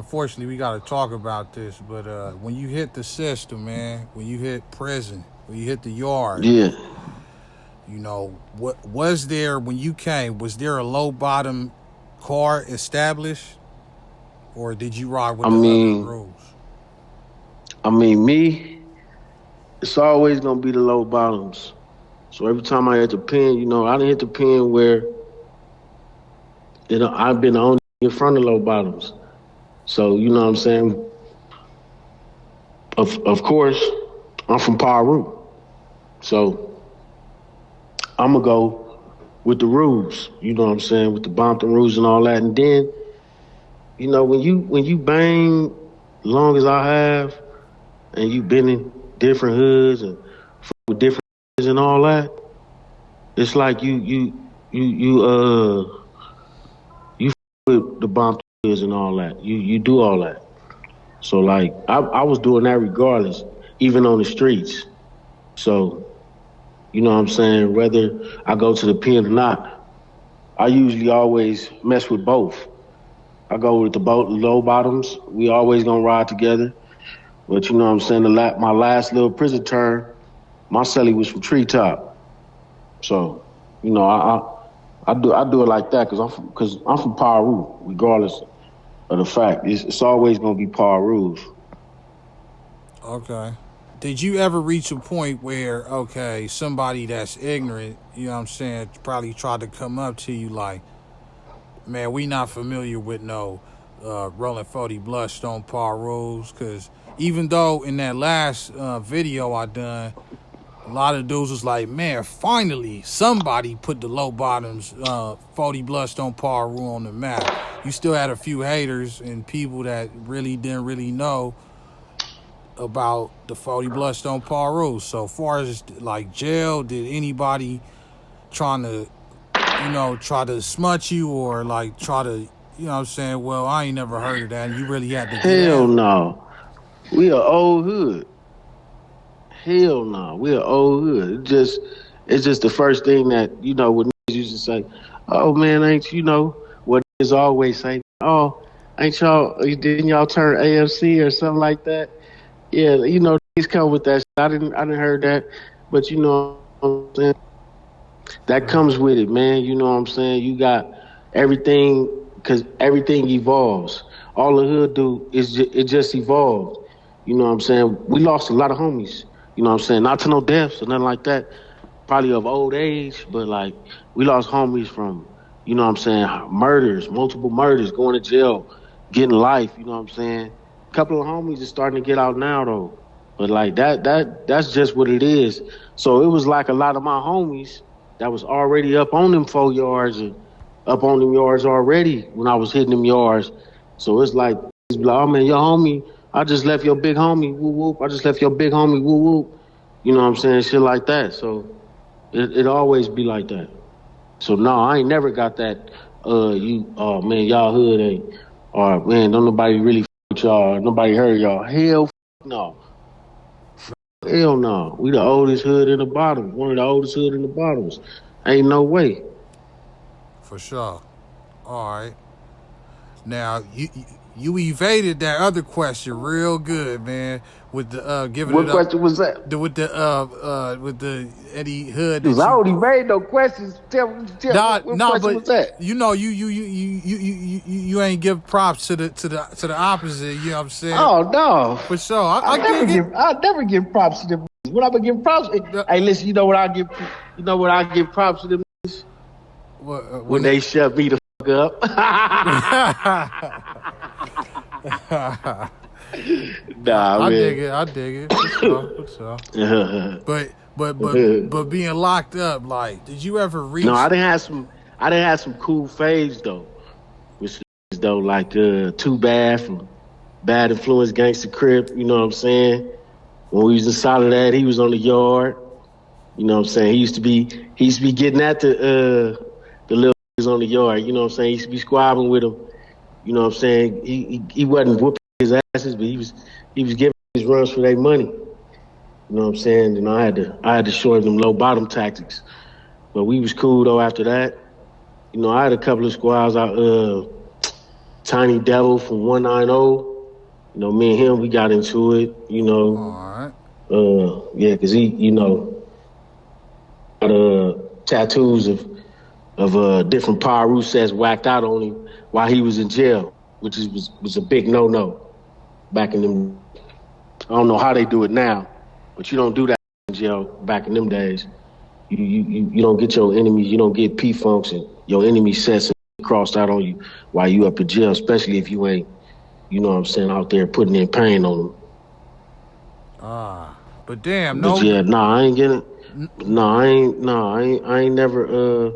unfortunately, we got to talk about this. But when you hit the system, man, when you hit prison, when you hit the yard, Yeah. what was there when you came? Was there a low bottom car established, or did you ride with I the other mean, rules? me, it's always gonna be the low bottoms. So every time I hit the pin, I didn't hit the pin where I've been the only in front of low bottoms. So you know what I'm saying. Of course, I'm from Piru, so I'm gonna go with the rules. You know what I'm saying, with the Bompton rules and all that. And then, when you bang, long as I have, and you've been in different hoods and with different hoods and all that, it's like you with the Bompton hoods and all that. You do all that. So like I was doing that regardless, even on the streets. So, you know what I'm saying, whether I go to the pen or not, I usually always mess with both. I go with the both low bottoms. We always gonna ride together. But you know what I'm saying, my last little prison term, my celly was from Treetop. So, I do it like that because I'm from Piru, regardless of the fact. It's always gonna be Piru. Okay. Did you ever reach a point where, okay, somebody that's ignorant, you know what I'm saying, probably tried to come up to you like, man, we not familiar with no Rollin 40 Bloodstone par rules? Because even though in that last video I done, a lot of dudes was like, man, finally somebody put the low bottoms 40 Bloodstone par rule on the map. You still had a few haters and people that really didn't really know about the 40 Bloodstone par rules. So far as like jail, did anybody trying to try to smut you or like try to, you know what I'm saying, well, I ain't never heard of that and you really had to get Hell out? no. We are old hood. Hell no. We are old hood. It's just the first thing that, when niggas used to say, oh man, ain't what niggas always say, oh, ain't didn't y'all turn AFC or something like that? Yeah, niggas come with that shit. I didn't heard that. But you know what I'm saying? That comes with it, man. You know what I'm saying? You got everything, because everything evolves. All the hood do is it just evolved. You know what I'm saying? We lost a lot of homies. You know what I'm saying? Not to no deaths or nothing like that. Probably of old age, but like we lost homies from, you know what I'm saying, murders, multiple murders, going to jail, getting life. You know what I'm saying? A couple of homies are starting to get out now though. But like that's just what it is. So it was like a lot of my homies that was already up on them 4 yards and up on them yards already when I was hitting them yards. So it's like, oh man, your homie, I just left your big homie, whoop whoop. I just left your big homie, whoop whoop. You know what I'm saying? Shit like that. So it always be like that. So no, I ain't never got that, oh man, y'all hood ain't, or man, don't nobody really with y'all, nobody heard y'all. Hell no. Hell no. We the oldest hood in the bottom. One of the oldest hood in the bottoms. Ain't no way. For sure. All right. Now you evaded that other question real good, man. With the giving what it up. What question was that? With the Eddie Hood. I already made no questions. Tell what question was that? You ain't give props to the opposite. You know what I'm saying? Oh no. For sure. I never give props to them. What I'm gonna give props? Hey, listen. You know what I give? You know what I give props to them? When they shut me the fuck up. Nah, I man. dig it. For sure. But being locked up, like, did you ever reach? No, I didn't have some cool faves though. Which is though like Too Bad from Bad Influence Gangsta Crip. You know what I'm saying? When we was inside of that, he was on the yard. You know what I'm saying? He used to be getting at the little on the yard. You know what I'm saying? He used to be squabbling with him. You know what I'm saying? He wasn't whooping his asses, but he was giving his runs for their money. You know what I'm saying? And I had to show him them low bottom tactics. But we was cool though after that. You know, I had a couple of squads. Tiny Devil from 190. You know, me and him, we got into it. You know, All right. yeah, because he, you know, got tattoos of different Piru sets whacked out on him while he was in jail, which was a big no back in them. I don't know how they do it now, but you don't do that in jail back in them days. You don't get your enemies, you don't get P-funks and your enemy sets crossed out on you while you up in jail, especially if you ain't, you know what I'm saying, out there putting in pain on them. But damn, But no. yeah, nah, I ain't getting. I ain't never.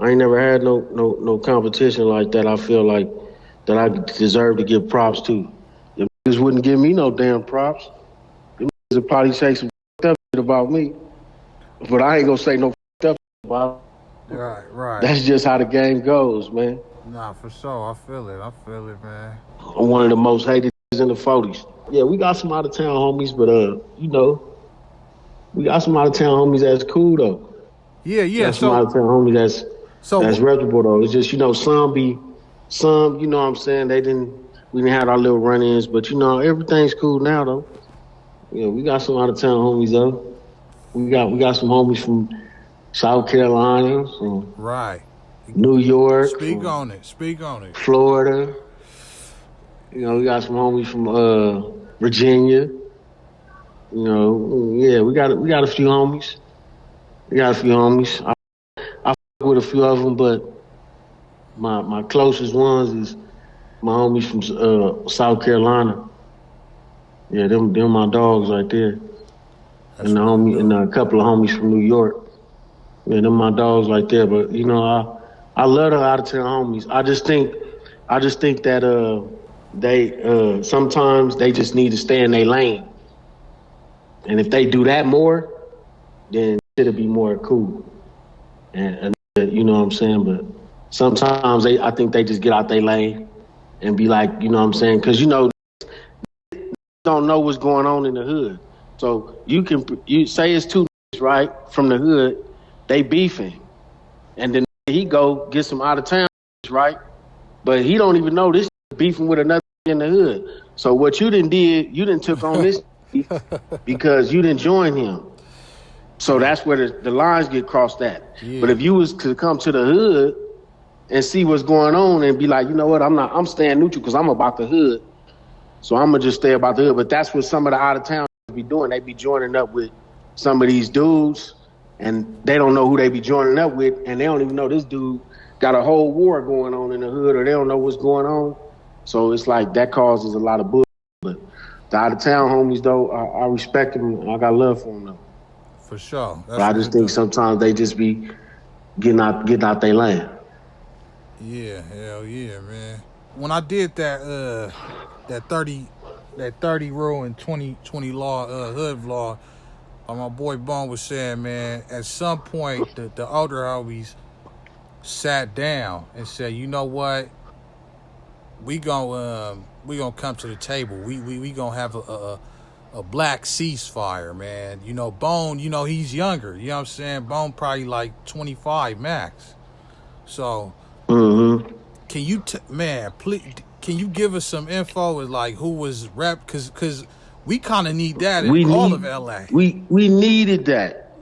I ain't never had no competition like that. I feel like that I deserve to give props to. Them niggas wouldn't give me no damn props. Them niggas would probably say some up shit about me, but I ain't gonna say no up about. Right. That's just how the game goes, man. Nah, for sure. I feel it, man. I'm one of the most hated in the 40s. Yeah, we got some out of town homies, but you know, we got some out of town homies that's cool though. Yeah. Got some out of town homies that's reputable though. It's just, you know, some, you know what I'm saying, we didn't have our little run-ins, but you know, everything's cool now though. Yeah, we got some out of town homies though. We got some homies from South Carolina, from right. New York, Speak from on it. Florida. You know, we got some homies from Virginia. You know, yeah, we got a few homies. I fuck with a few of them, but my closest ones is my homies from South Carolina. Yeah, them my dogs right there. That's And a couple of homies from New York. Yeah, them my dogs right there. But you know, I love the out of town homies. I just think that they sometimes they just need to stay in their lane. And if they do that more, then it'll be more cool. And you know what I'm saying? But sometimes I think they just get out their lane and be like, you know what I'm saying? Because, you know, don't know what's going on in the hood. So you say it's two right from the hood, they beefing. And then he go get some out of town, right? But he don't even know this beefing with another in the hood. So what you didn't took on this because you didn't join him. So that's where the lines get crossed at. Yeah. But if you was to come to the hood and see what's going on and be like, you know what, I'm staying neutral because I'm about the hood. So I'm going to just stay about the hood. But that's what some of the out of town be doing. They be joining up with some of these dudes and they don't know who they be joining up with. And they don't even know this dude got a whole war going on in the hood or they don't know what's going on. So it's like that causes a lot of bullshit. But the out of town homies, though, I respect them. I got love for them, though. For sure. But I just think sometimes they just be getting out their lane. Yeah, hell yeah, man. When I did that 30 rule and 20 law hood vlog, my boy Bone was saying, man, at some point the older homies sat down and said, you know what, we gonna come to the table. We gonna have a black ceasefire, man. You know, Bone, you know, he's younger. You know what I'm saying? Bone probably like 25 max. So, can you, please, can you give us some info with like who was rep? Cause we kind of need that in all of LA. We needed that.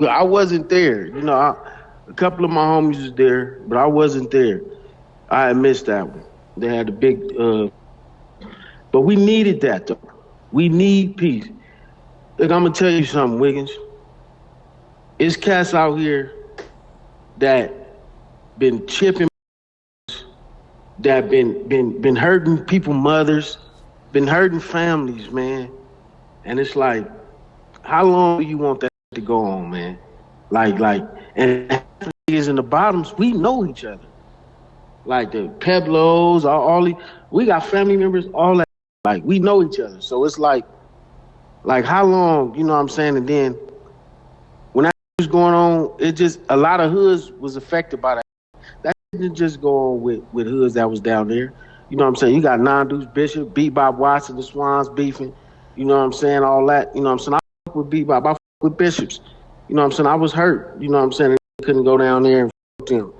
I wasn't there. You know, a couple of my homies was there, but I wasn't there. I had missed that one. They had a big, but we needed that though. We need peace. Look, I'm gonna tell you something, Wiggins. It's cats out here that been chipping, that been hurting people, mothers, been hurting families, man. And it's like, how long do you want that to go on, man? Like, and niggas in the bottoms, we know each other. Like the Peblos, we got family members, all that. Like, we know each other. So it's like how long, you know what I'm saying? And then when that was going on, it just, a lot of hoods was affected by that. That didn't just go on with hoods that was down there. You know what I'm saying? You got Non-Deuce Bishop, Bebop Watson, the Swans beefing. You know what I'm saying? All that. You know what I'm saying? I fuck with Bebop. I fuck with Bishops. You know what I'm saying? I was hurt. You know what I'm saying? I couldn't go down there and fuck them.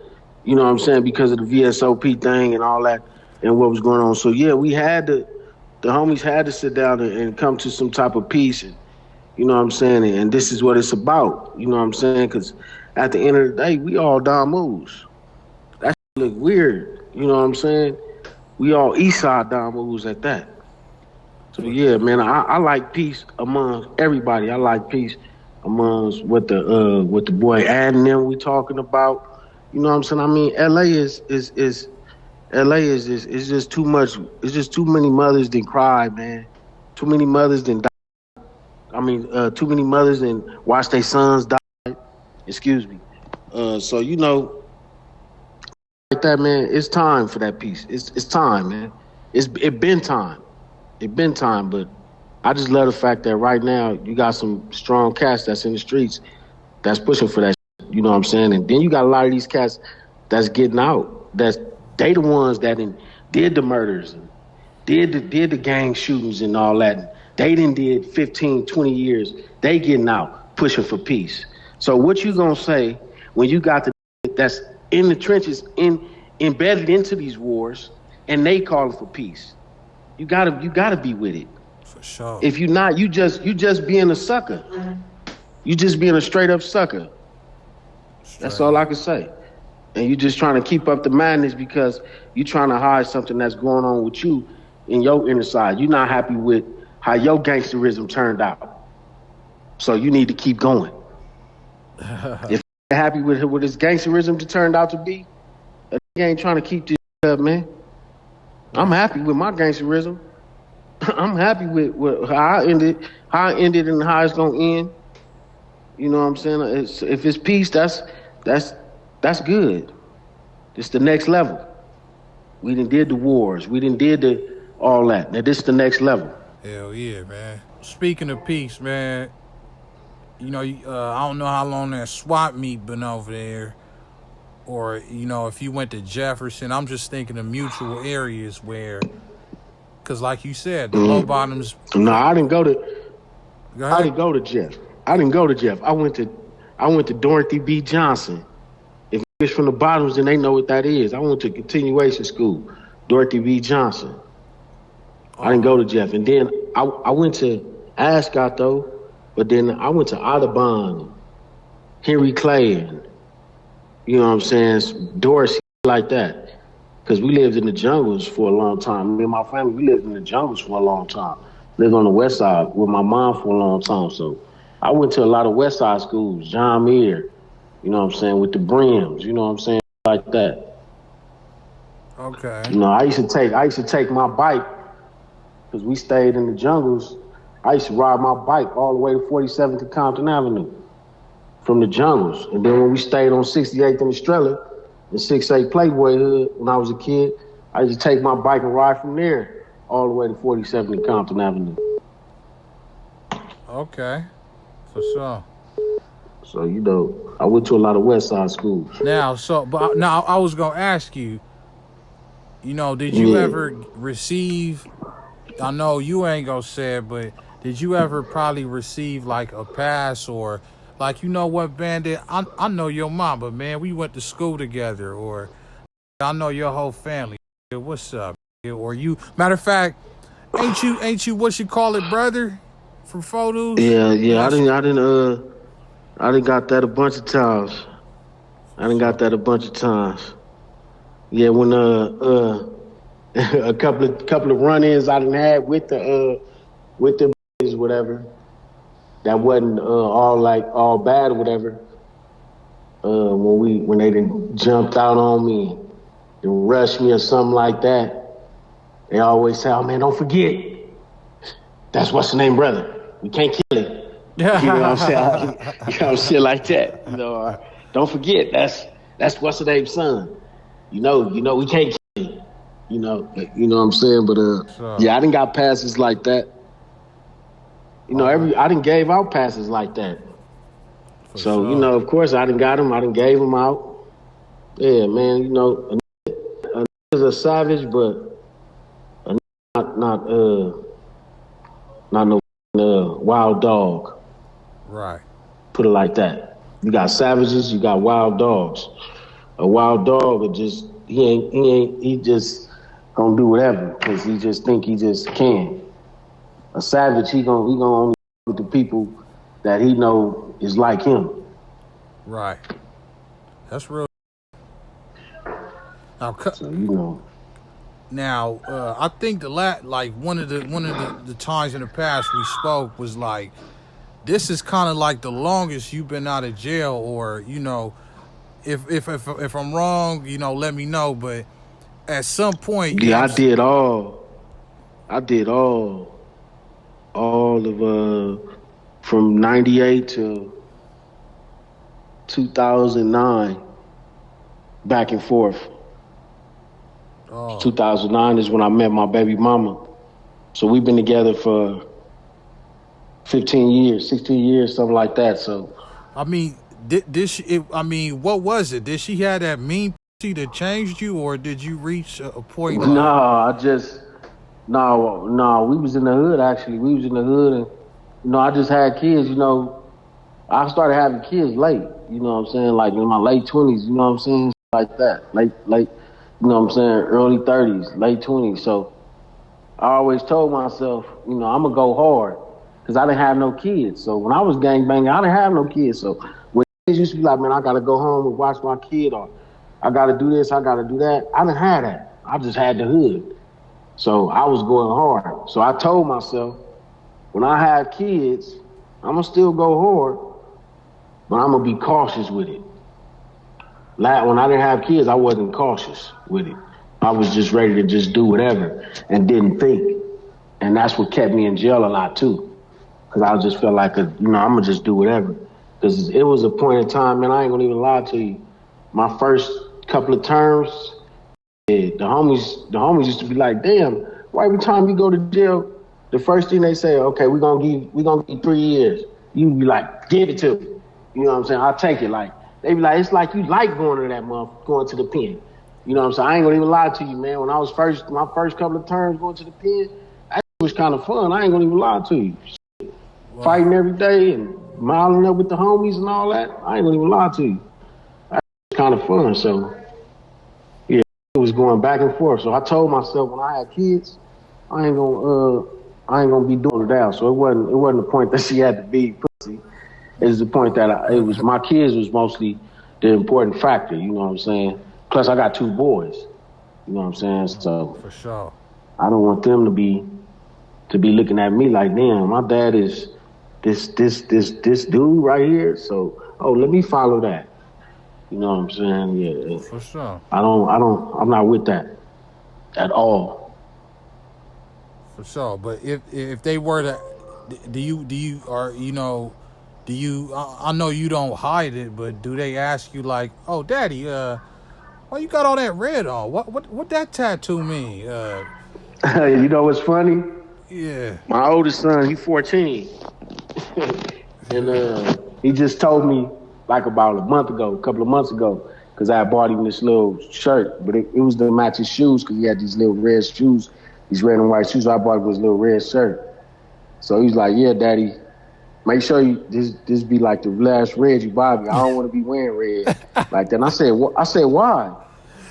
You know what I'm saying? Because of the VSOP thing and all that. and what was going on. So yeah, the homies had to sit down and come to some type of peace, and you know what I'm saying. And this is what it's about. You know what I'm saying? Because at the end of the day, we all Don moves. That look weird. You know what I'm saying? We all East Side Don moves at that. So yeah, man, I like peace among everybody. I like peace amongst what the boy Ad and them we talking about. You know what I'm saying? I mean, LA is just too much. It's just too many mothers didn't cry, man. Too many mothers didn't die. I mean, too many mothers didn't watch their sons die. Excuse me. So you know, like that, man. It's time for that peace. It's time, man. It been time. It been time, but I just love the fact that right now you got some strong cats that's in the streets that's pushing for that shit, you know what I'm saying? And then you got a lot of these cats that's getting out. They the ones that did the murders and did the gang shootings and all that. And they did 15, 20 years. They getting out, pushing for peace. So what you gonna say when you got the that's in the trenches, embedded into these wars, and they calling for peace? You gotta be with it. For sure. If you're not, you just being a sucker. You just being a straight up sucker. That's all I can say. And you just trying to keep up the madness because you trying to hide something that's going on with you in your inner side. You're not happy with how your gangsterism turned out. So you need to keep going. If you're happy with what his gangsterism turned out to be, you ain't trying to keep this up, man. I'm happy with my gangsterism. I'm happy with how I ended and how it's gonna end. You know what I'm saying? If it's peace, that's good. It's the next level. We did the wars. We did all that. Now this is the next level. Hell yeah, man. Speaking of peace, man, you know, I don't know how long that swap meet been over there. Or, you know, if you went to Jefferson, I'm just thinking of mutual areas where, because like you said, the low bottoms. No, I didn't go to Jeff. I didn't go to Jeff. I went to Dorothy B. Johnson. If it's from the bottoms, then they know what that is. I went to continuation school, Dorothy B. Johnson. I didn't go to Jeff. And then I went to Ascot, though, but then I went to Audubon, Henry Clay, and you know what I'm saying, Dorsey, like that. Because we lived in the jungles for a long time. Me and my family, we lived in the jungles for a long time. Lived on the west side with my mom for a long time. So I went to a lot of west side schools, John Muir, you know what I'm saying, with the brims, you know what I'm saying, like that. Okay. You know, I used to take my bike, because we stayed in the jungles. I used to ride my bike all the way to 47th and Compton Avenue from the jungles. And then when we stayed on 68th and Estrella, in 6A Playboy Hood, when I was a kid, I used to take my bike and ride from there all the way to 47th and Compton Avenue. Okay, for sure. So, you know, I went to a lot of West Side schools. Now, I was going to ask you, you know, did you ever receive, I know you ain't going to say it, but did you ever probably receive like a pass or like, you know what, Bandit, I know your mama, man. We went to school together. Or I know your whole family. What's up? Or you, matter of fact, ain't you what you call it, brother? For photos? Yeah. I didn't got that a bunch of times. Yeah, when a couple of run-ins I done had with the whatever. That wasn't all bad or whatever. When they done jumped out on me and rushed me or something like that, they always say, "Oh man, don't forget, that's what's the name, brother. We can't kill him." You know what I'm saying? You know, shit like that. You know, don't forget, that's what's the name, son. You know, we can't kill him. You know what I'm saying? But yeah, I done got passes like that. You know, I done gave out passes like that. So, you know, of course, I done got them. I done gave them out. Yeah, man, you know, a nigga's a savage, but a not no wild dog. Right. Put it like that. You got savages, you got wild dogs. A wild dog would just, he gonna do whatever because he just think he just can. A savage, he gonna only with the people that he know is like him. Right. That's real. Now, So you know. Now, I think like one of the times in the past we spoke was like, this is kind of like the longest you've been out of jail, or if I'm wrong, let me know. But at some point, Yeah, I did all of from '98 to 2009, back and forth. 2009 is when I met my baby mama. So we've been together for 15 years, 16 years, something like that. So, I mean, did she? What was it? Did she have that mean pussy that changed you, or did you reach a point like? No, we was in the hood actually. We was in the hood, and I just had kids. I started having kids late. You know what I'm saying? Like in my late 20s. You know what I'm saying? Like that, late. You know what I'm saying? Early 30s, late 20s. So I always told myself, I'm gonna go hard because I didn't have no kids. So when I was gangbanging, I didn't have no kids. So when kids used to be like, man, I gotta go home and watch my kid, or I gotta do this, I gotta do that. I didn't have that. I just had the hood. So I was going hard. So I told myself, when I have kids, I'm gonna still go hard, but I'm gonna be cautious with it. When I didn't have kids, I wasn't cautious with it. I was just ready to just do whatever and didn't think. And that's what kept me in jail a lot too. Because I just felt like, I'm gonna just do whatever. Because it was a point in time, man, I ain't gonna even lie to you. My first couple of terms, the homies used to be like, damn, why every time you go to jail, the first thing they say, okay, we're gonna give you 3 years. You be like, give it to me. You know what I'm saying? I'll take it. Like, they be like, it's like you like going to that month, going to the pen. You know what I'm saying? I ain't gonna even lie to you, man. When I was my first couple of terms going to the pen, that was kind of fun. I ain't gonna even lie to you. Wow. Fighting every day and miling up with the homies and all that. I ain't gonna even lie to you. That was kind of fun. So, yeah, it was going back and forth. So I told myself when I had kids, I ain't gonna be doing it out. So it wasn't the point that she had to be pussy. It's the point that it was my kids was mostly the important factor. You know what I'm saying? Plus, I got 2 boys. You know what I'm saying? So for sure, I don't want them to be looking at me like, damn, my dad is this dude right here. So, let me follow that. You know what I'm saying? Yeah. For sure. I'm not with that at all. For sure. But if they were to, I know you don't hide it, but do they ask you like, oh, daddy, why you got all that red on? What that tattoo mean? You know what's funny? Yeah. My oldest son, he's 14. And he just told me like about a couple of months ago, because I bought him this little shirt, but it was to match his shoes because he had these little red shoes, these red and white shoes. So I bought him this little red shirt. So he's like, yeah, daddy, make sure you this be like the last red you buy me. I don't want to be wearing red like that. And I said, why?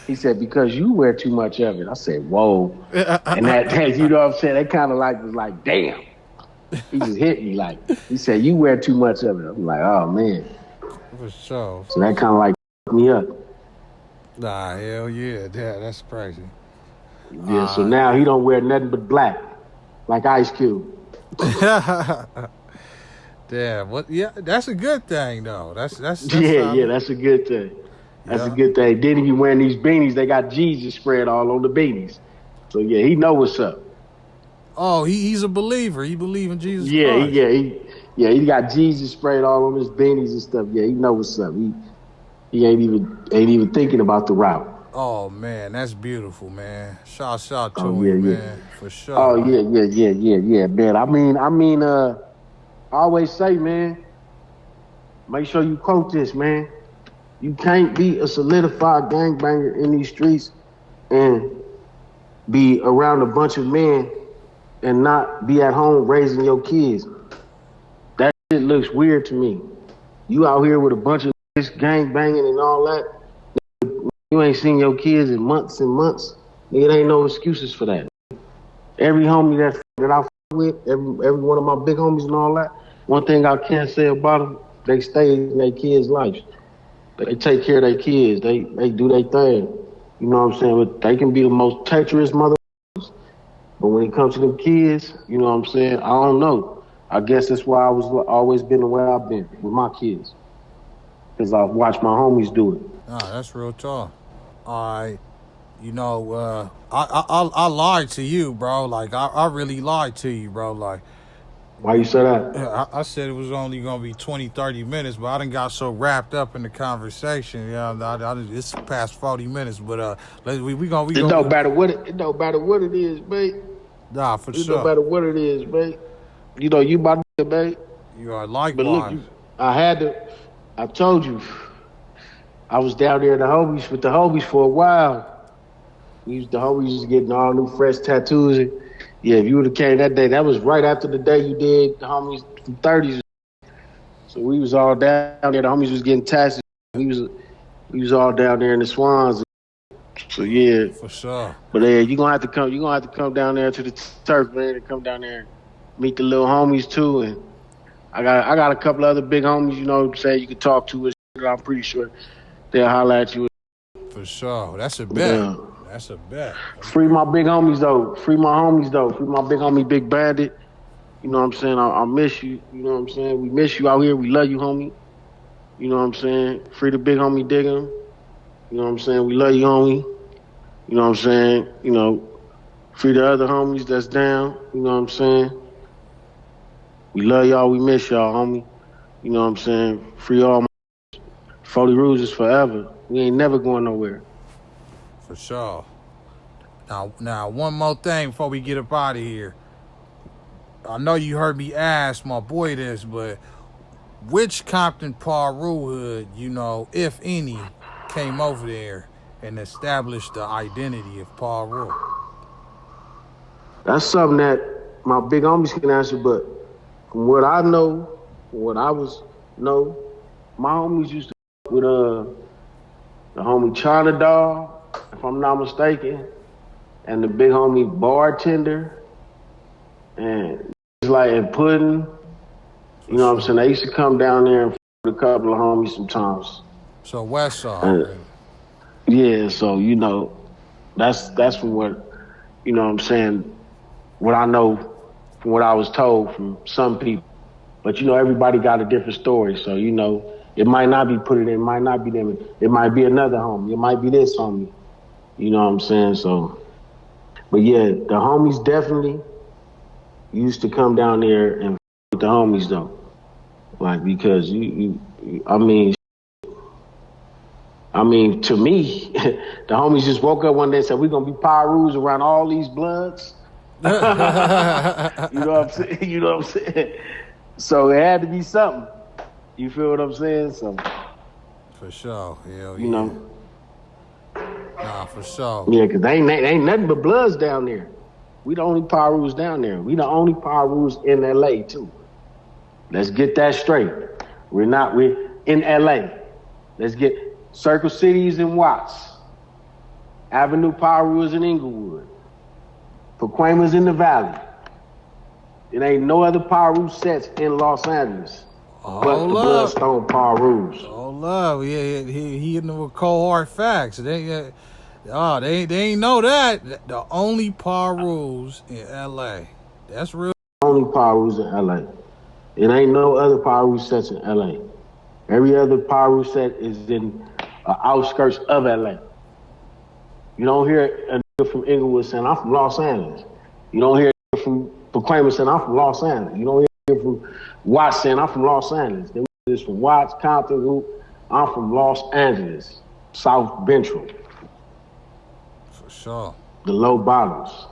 He said, because you wear too much of it. I said, whoa. And that you know what I'm saying? That kind of like was like, damn. He just hit me like, he said, you wear too much of it. I'm like, oh man. For sure. So that kind of like me up. Nah, hell yeah. That's crazy. Yeah, so now he don't wear nothing but black, like Ice Cube. Damn, what? Yeah, that's a good thing though. That's that's a good thing. That's a good thing. Then he be wearing these beanies. They got Jesus spread all on the beanies. So yeah, he know what's up. Oh, he's a believer. He believe in Jesus Christ. He got Jesus sprayed all on his beanies and stuff. Yeah, he know what's up. He ain't even thinking about the route. Oh man, that's beautiful, man. Shout to him, man, for sure. Oh yeah, man. I mean, I always say, man, make sure you quote this, man. You can't be a solidified gangbanger in these streets and be around a bunch of men and not be at home raising your kids. That shit looks weird to me. You out here with a bunch of gang banging and all that. You ain't seen your kids in months and months. It ain't no excuses for that. Every homie that I with, every one of my big homies and all that. One thing I can't say about them, they stay in their kids' lives. They take care of their kids. They do their thing. You know what I'm saying? But they can be the most treacherous mother. But when it comes to them kids, you know what I'm saying? I don't know. I guess that's why I was always been the way I've been with my kids, because I've watched my homies do it. Nah, that's real talk. All right. You know, I lied to you, bro. Like I really lied to you, bro. Like Why you say that? I said it was only gonna be 20, 30 minutes, but I done got so wrapped up in the conversation. Yeah, it's past 40 minutes, but we gonna It don't matter what it don't matter what it is, mate. nah for It don't sure. matter what it is, mate. You know you my nigga, mate. You are But look, likewise. I had to. I told you, I was down there with the homies for a while. The homies was getting all new fresh tattoos. And, yeah, if you would have came that day, that was right after the day you did the homies from 30s. So we was all down there. The homies was getting tattoos. We was all down there in the Swans. So yeah, For sure. but you gonna have to come. You gonna have to come down there to the turf, man, and come down there and meet the little homies too. And I got a couple other big homies, you know, say you could talk to. And I'm pretty sure they'll holler at you. For sure. That's a But, bet. That's a bet. free my big homies though. Free my homies though. Free my big homie, Big Bandit. You know what I'm saying? I miss you. You know what I'm saying? We miss you out here. We love you, homie. You know what I'm saying? Free the big homie Diggum. You know what I'm saying? We love you, homie. You know what I'm saying? You know, free the other homies that's down. You know what I'm saying? We love y'all. We miss y'all, homie. You know what I'm saying? Free all my 40 Rules is forever. We ain't never going nowhere. For sure. Now, one more thing before we get up out of here. I know you heard me ask my boy this, but which Compton Piru hood, you know, if any, came over there and established the identity of Piru? That's something that my big homies can answer, but from what I know, my homies used to with the homie China Dog, if I'm not mistaken, and the big homie Bartender, and and Pudding. You know what I'm saying? They used to come down there and with a couple of homies sometimes. So West Side. And, yeah, so you know, that's from what you know what I'm saying, what I know from what I was told from some people. But you know, everybody got a different story. So, you know, it might not be Pudding, it might not be them, it might be another homie, it might be this homie. You know what I'm saying? So but yeah, the homies definitely used to come down there and with the homies though. Like because I mean, to me, the homies just woke up one day and said, we're going to be Pirus around all these bloods. You know what I'm saying? You know what I'm saying? So it had to be something. You feel what I'm saying? So, For sure. Hell yeah. you know. Nah, for sure. Yeah, because ain't nothing but bloods down there. We the only Pirus down there. We the only Pirus in L.A. too. Let's get that straight. We're in L.A. Let's get Circle Cities in Watts. Avenue Piru is in Inglewood. Paquema's in the Valley. It ain't no other Piru sets in Los Angeles but the Bloodstone Pirus. Oh, love. Yeah, he hitting them with cold hard facts. They ain't know that. The only Pirus in L.A. That's real. Only Pirus in L.A. It ain't no other Piru sets in L.A. Every other Piru set is in outskirts of L.A. You don't hear a nigga from Inglewood saying, I'm from Los Angeles. You don't hear a nigga from Paquema saying, I'm from Los Angeles. You don't hear a nigga from Watts saying, I'm from Los Angeles. Them niggas from Watts, Compton, I'm from Los Angeles, South Ventral. For sure. The low bottoms.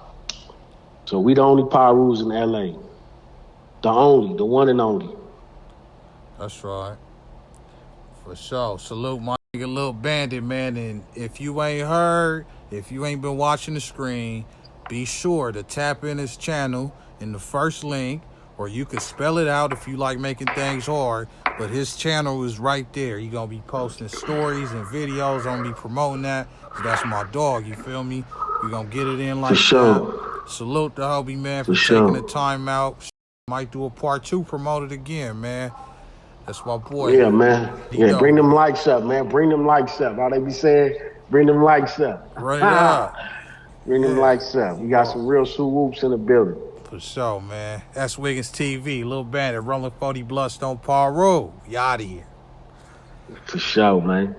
So we the only Pirus in L.A. The one and only. That's right. For sure. Salute my nigga Lil Bandit, man. And if you ain't heard, if you ain't been watching the screen, be sure to tap in his channel in the first link, or you could spell it out if you like making things hard. But his channel is right there. He gonna be posting stories and videos. I'm gonna be promoting that. So that's my dog, you feel me? We're going to get it in For like that. sure. Salute to Hobie, man, for For taking the sure. time out. Might do a part 2, promote it again, man. That's my boy. Yeah, man. Yeah, bring them likes up, man. Bring them likes up. All they be saying, bring them likes up. Run it up. Bring them likes up. We got some real swoop-whoops in the building. For sure, man. S.WigginsTV, Lil Bandit, Rollin 40 Bloodstone, Piru. You out of here. For sure, man.